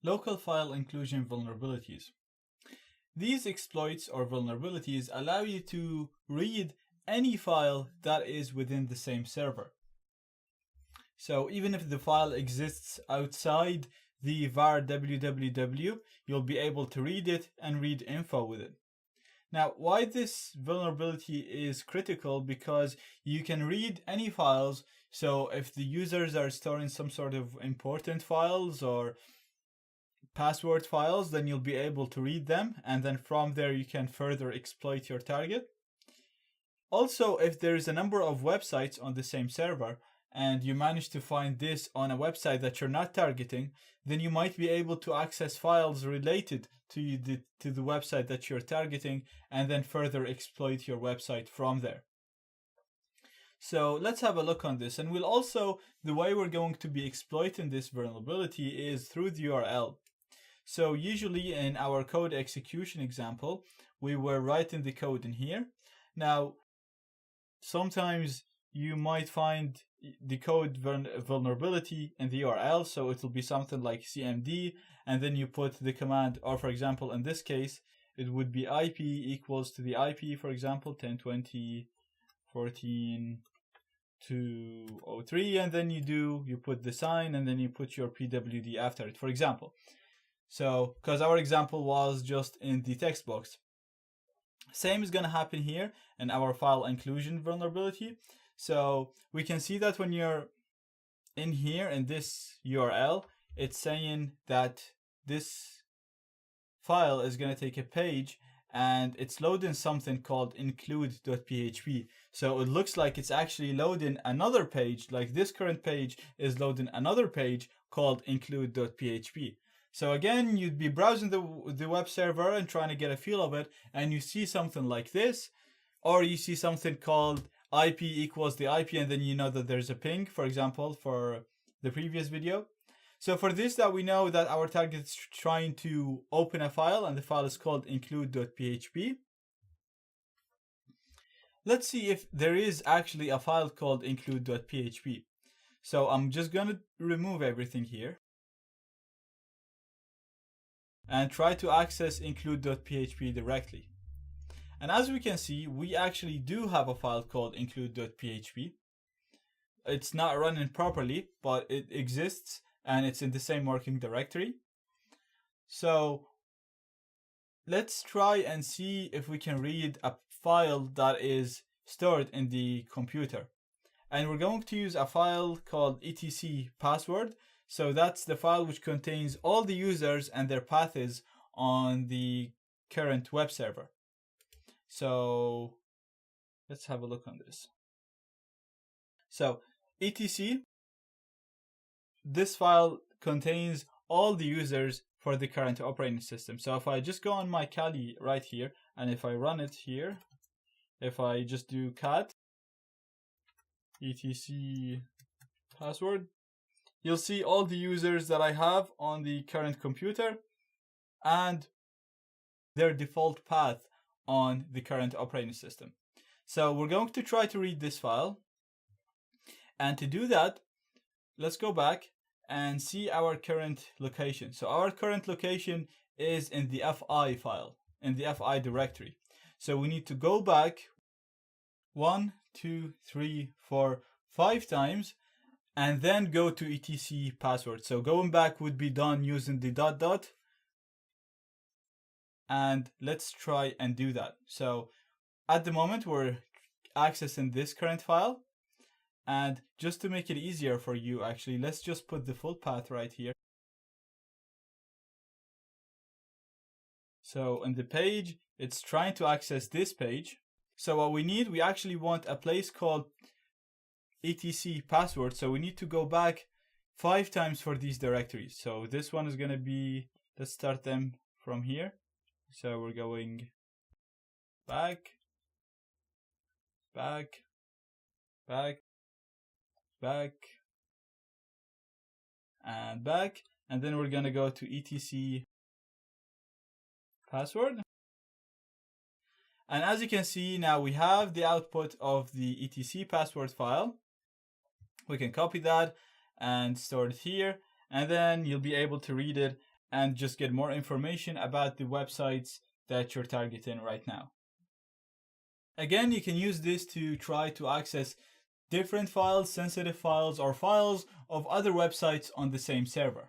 Local file inclusion vulnerabilities. These exploits or vulnerabilities allow you to read any file that is within the same server. So even if the file exists outside the var www, you'll be able to read it and read info with it. Now, why this vulnerability is critical? Because you can read any files. So if the users are storing some sort of important files or password files, then you'll be able to read them, and then from there you can further exploit your target. Also, if there is a number of websites on the same server and you manage to find this on a website that you're not targeting, then you might be able to access files related to the website that you're targeting and then further exploit your website from there. So let's have a look on this. And we'll also, the way we're going to be exploiting this vulnerability is through the URL. So usually in our code execution example, we were writing the code in here. Now, sometimes you might find the code vulnerability in the URL. So it will be something like cmd, and then you put the command, or for example, in this case, it would be IP equals to the IP, for example, 10.20.14.203, and then you put the sign, and then you put your PWD after it, for example. So, because our example was just in the text box. Same is going to happen here in our file inclusion vulnerability. So we can see that when you're in here in this URL, it's saying that this file is going to take a page and it's loading something called include.php. So it looks like it's actually loading another page, like this current page is loading another page called include.php. So again, you'd be browsing the web server and trying to get a feel of it, and you see something like this, or you see something called IP equals the IP, and then you know that there's a ping, for example, for the previous video. So for this, that we know that our target is trying to open a file, and the file is called include.php. Let's see if there is actually a file called include.php. So I'm just going to remove everything here and try to access include.php directly. And as we can see, we actually do have a file called include.php. It's not running properly, but it exists and it's in the same working directory. So let's try and see if we can read a file that is stored in the computer. And we're going to use a file called etc password. So that's the file which contains all the users and their paths on the current web server. So let's have a look on this. So etc, this file contains all the users for the current operating system. So if I just go on my Kali right here, and if I run it here, if I just do cat etc password, you'll see all the users that I have on the current computer and their default path on the current operating system. So we're going to try to read this file. And to do that, let's go back and see our current location. So our current location is in the FI file, in the FI directory. So we need to go back 1, 2, 3, 4, 5 times, and then go to etc password. So going back would be done using the ... And let's try and do that. So at the moment we're accessing this current file, and just to make it easier for you, actually, let's just put the full path right here. So in the page, it's trying to access this page. So what we actually want a place called etc password. So we need to go back 5 times for these directories. So this one is going to be, let's start them from here. So we're going back, back, back, back, and back. And then we're going to go to etc password. And as you can see, now we have the output of the etc password file. We can copy that and store it here, and then you'll be able to read it and just get more information about the websites that you're targeting right now. Again, you can use this to try to access different files, sensitive files, or files of other websites on the same server.